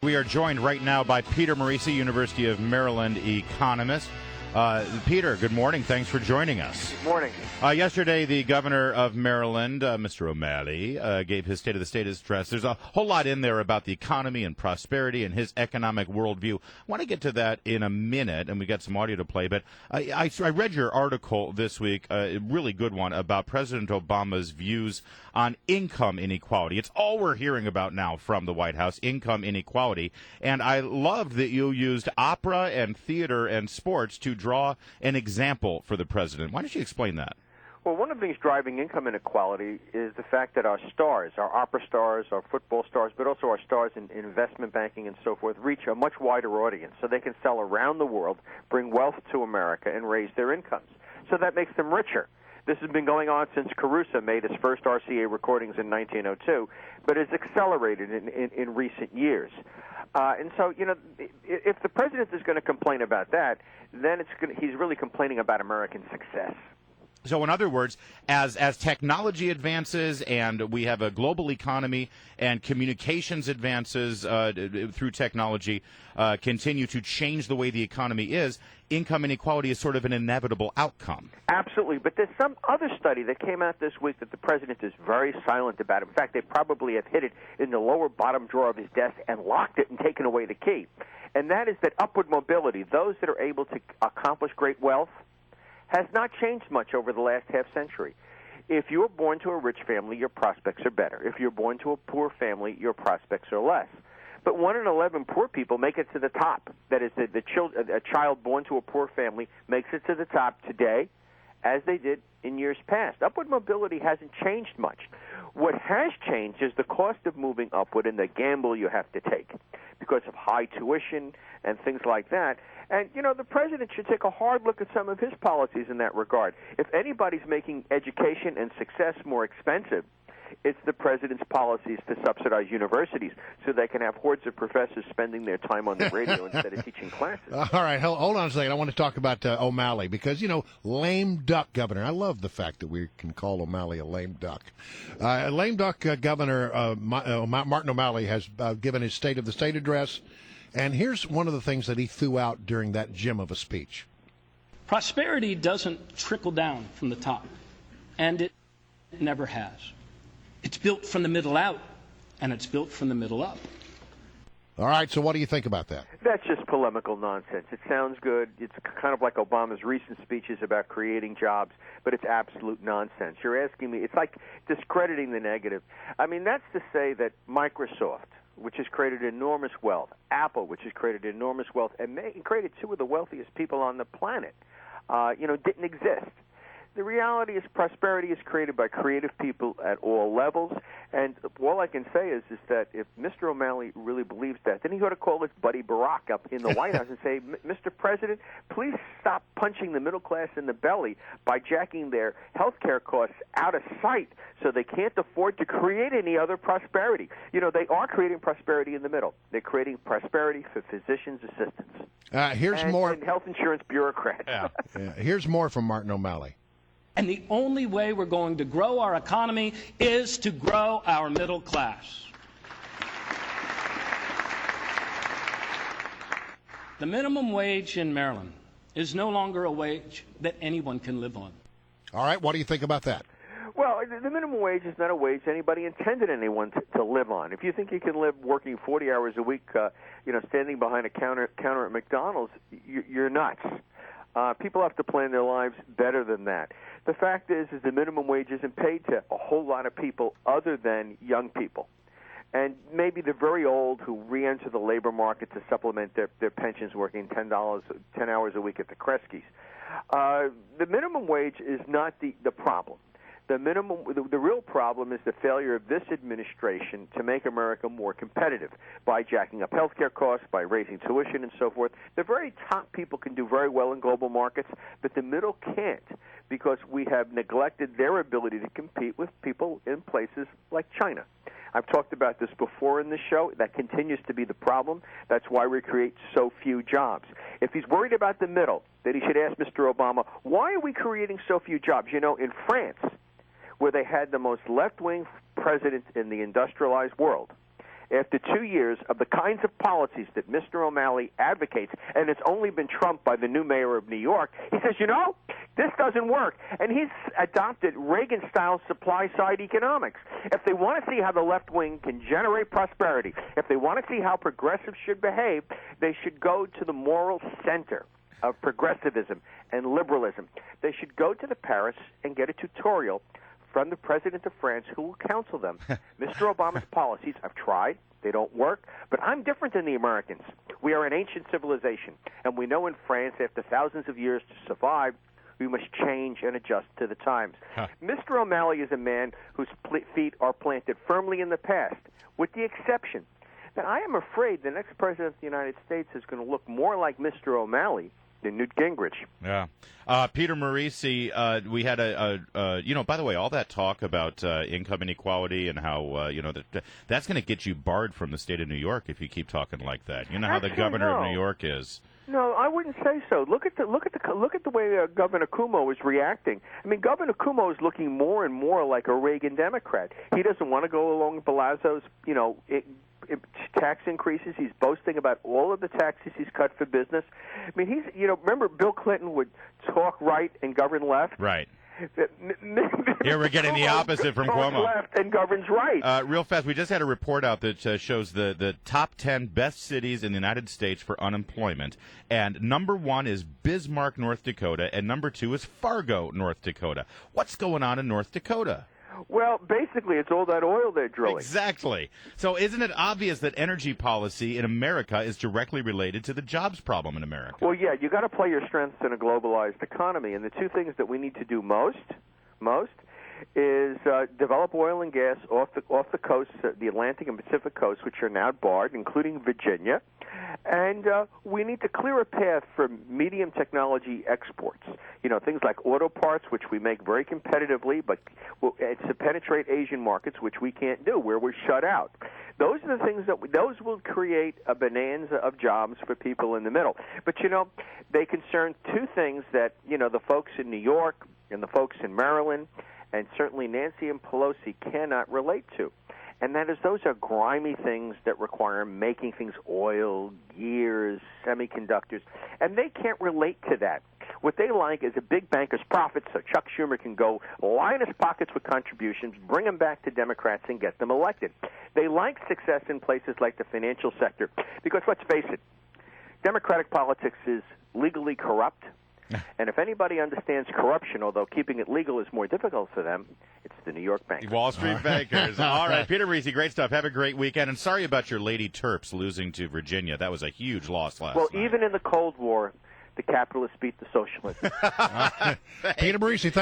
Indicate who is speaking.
Speaker 1: We are joined right now by Peter Morici, University of Maryland economist. Peter, good morning. Thanks for joining us.
Speaker 2: Good morning.
Speaker 1: Yesterday, the governor of Maryland, Mr. O'Malley, gave his State of the State address. There's a whole lot in there about the economy and prosperity and his economic worldview. I want to get to that in a minute, and we got some audio to play. But I read your article this week, a really good one, about President Obama's views on income inequality. It's all we're hearing about now from the White House, income inequality. And I loved that you used opera and theater and sports to draw an example for the president. Why don't you explain that?
Speaker 2: Well, one of the things driving income inequality is the fact that our stars, our opera stars, our football stars, but also our stars in investment banking and so forth, reach a much wider audience. So they can sell around the world, bring wealth to America, and raise their incomes. So that makes them richer. This has been going on since Caruso made his first RCA recordings in 1902, but it's accelerated in recent years. And so, you know, if the president is going to complain about that, then he's really complaining about American success.
Speaker 1: So in other words, as technology advances and we have a global economy and communications advances through technology continue to change the way the economy is, income inequality is sort of an inevitable outcome.
Speaker 2: Absolutely. But there's some other study that came out this week that the president is very silent about. In fact, they probably have hid it in the lower bottom drawer of his desk and locked it and taken away the key. And that is that upward mobility, those that are able to accomplish great wealth, has not changed much over the last half century. If you're born to a rich family, your prospects are better. If you're born to a poor family, your prospects are less. But 1 in 11 poor people make it to the top. That is, a child born to a poor family makes it to the top today, as they did in years past. Upward mobility hasn't changed much. What has changed is the cost of moving upward and the gamble you have to take because of high tuition and things like that. And, you know, the president should take a hard look at some of his policies in that regard. If anybody's making education and success more expensive, it's the president's policies to subsidize universities so they can have hordes of professors spending their time on the radio instead of teaching classes.
Speaker 3: All right, hold on a second. I want to talk about O'Malley because, you know, lame duck governor. I love the fact that we can call O'Malley a lame duck. Lame duck Governor Martin O'Malley has given his State of the State address, and here's one of the things that he threw out during that gem of a speech.
Speaker 4: Prosperity doesn't trickle down from the top, and it never has. It's built from the middle out, and it's built from the middle up.
Speaker 3: All right, so what do you think about that?
Speaker 2: That's just polemical nonsense. It sounds good. It's kind of like Obama's recent speeches about creating jobs, but it's absolute nonsense. You're asking me, it's like discrediting the negative. I mean, that's to say that Microsoft, which has created enormous wealth, Apple, which has created enormous wealth, and created two of the wealthiest people on the planet, didn't exist. The reality is prosperity is created by creative people at all levels, and all I can say is that if Mr. O'Malley really believes that, then he ought to call his buddy Barack up in the White House and say, Mr. President, please stop punching the middle class in the belly by jacking their health care costs out of sight so they can't afford to create any other prosperity. You know, they are creating prosperity in the middle. They're creating prosperity for physicians' assistants.
Speaker 3: And
Speaker 2: health insurance bureaucrats.
Speaker 3: Yeah. Here's more from Martin O'Malley.
Speaker 4: And the only way we're going to grow our economy is to grow our middle class. The minimum wage in Maryland is no longer a wage that anyone can live on.
Speaker 3: All right, what do you think about that?
Speaker 2: Well, the minimum wage is not a wage anybody intended anyone to live on. If you think you can live working 40 hours a week, standing behind a counter at McDonald's, you're nuts. People have to plan their lives better than that. The fact is the minimum wage isn't paid to a whole lot of people other than young people. And maybe the very old who re-enter the labor market to supplement their pensions working 10 hours a week at the Kresge's. The minimum wage is not the problem. The real problem is the failure of this administration to make America more competitive by jacking up healthcare costs, by raising tuition and so forth. The very top people can do very well in global markets, but the middle can't because we have neglected their ability to compete with people in places like China. I've talked about this before in this show. That continues to be the problem. That's why we create so few jobs. If he's worried about the middle, then he should ask Mr. Obama, why are we creating so few jobs? You know, in France, where they had the most left-wing president in the industrialized world, after 2 years of the kinds of policies that Mr. O'Malley advocates, and it's only been trumped by the new mayor of New York, he says, this doesn't work. And he's adopted Reagan-style supply-side economics. If they want to see how the left wing can generate prosperity, if they want to see how progressives should behave, they should go to the moral center of progressivism and liberalism. They should go to the Paris and get a tutorial from the president of France who will counsel them. Mr. Obama's policies, I've tried, they don't work, but I'm different than the Americans. We are an ancient civilization, and we know in France, after thousands of years to survive, we must change and adjust to the times. Mr. O'Malley is a man whose feet are planted firmly in the past, with the exception that I am afraid the next president of the United States is going to look more like Mr. O'Malley than Newt Gingrich.
Speaker 1: Yeah. Peter Morici, we had by the way, all that talk about income inequality and how, that's going to get you barred from the state of New York if you keep talking like that. You know how the governor of New York is.
Speaker 2: No, I wouldn't say so. Look at the way Governor Cuomo is reacting. I mean, Governor Cuomo is looking more and more like a Reagan Democrat. He doesn't want to go along Palazzo's, tax increases. He's boasting about all of the taxes he's cut for business. I mean, remember Bill Clinton would talk right and govern left?
Speaker 1: Right. Here we're getting the opposite from Cuomo.
Speaker 2: Left and governs right.
Speaker 1: Real fast, we just had a report out that shows the top 10 best cities in the United States for unemployment, and number 1 is Bismarck, North Dakota, and number 2 is Fargo, North Dakota. What's going on in North Dakota?
Speaker 2: Well, basically, it's all that oil they're drilling.
Speaker 1: Exactly. So isn't it obvious that energy policy in America is directly related to the jobs problem in America?
Speaker 2: Well, yeah, you got to play your strengths in a globalized economy, and the two things that we need to do most is develop oil and gas off the coast, the Atlantic and Pacific coast, which are now barred, including Virginia. And we need to clear a path for medium technology exports. Things like auto parts, which we make very competitively, but it's to penetrate Asian markets, which we can't do, where we're shut out. Those are the things those will create a bonanza of jobs for people in the middle. But, they concern two things that, the folks in New York and the folks in Maryland and certainly Nancy and Pelosi cannot relate to. And that is, those are grimy things that require making things oil, gears, semiconductors, and they can't relate to that. What they like is a big banker's profit so Chuck Schumer can go line his pockets with contributions, bring them back to Democrats, and get them elected. They like success in places like the financial sector because, let's face it, Democratic politics is legally corrupt. And if anybody understands corruption, although keeping it legal is more difficult for them, it's the New York bankers.
Speaker 1: Wall Street bankers. All right, Peter Morici, great stuff. Have a great weekend. And sorry about your Lady Terps losing to Virginia. That was a huge loss last night.
Speaker 2: Well, even in the Cold War, the capitalists beat the socialists.
Speaker 3: Peter Morici, thank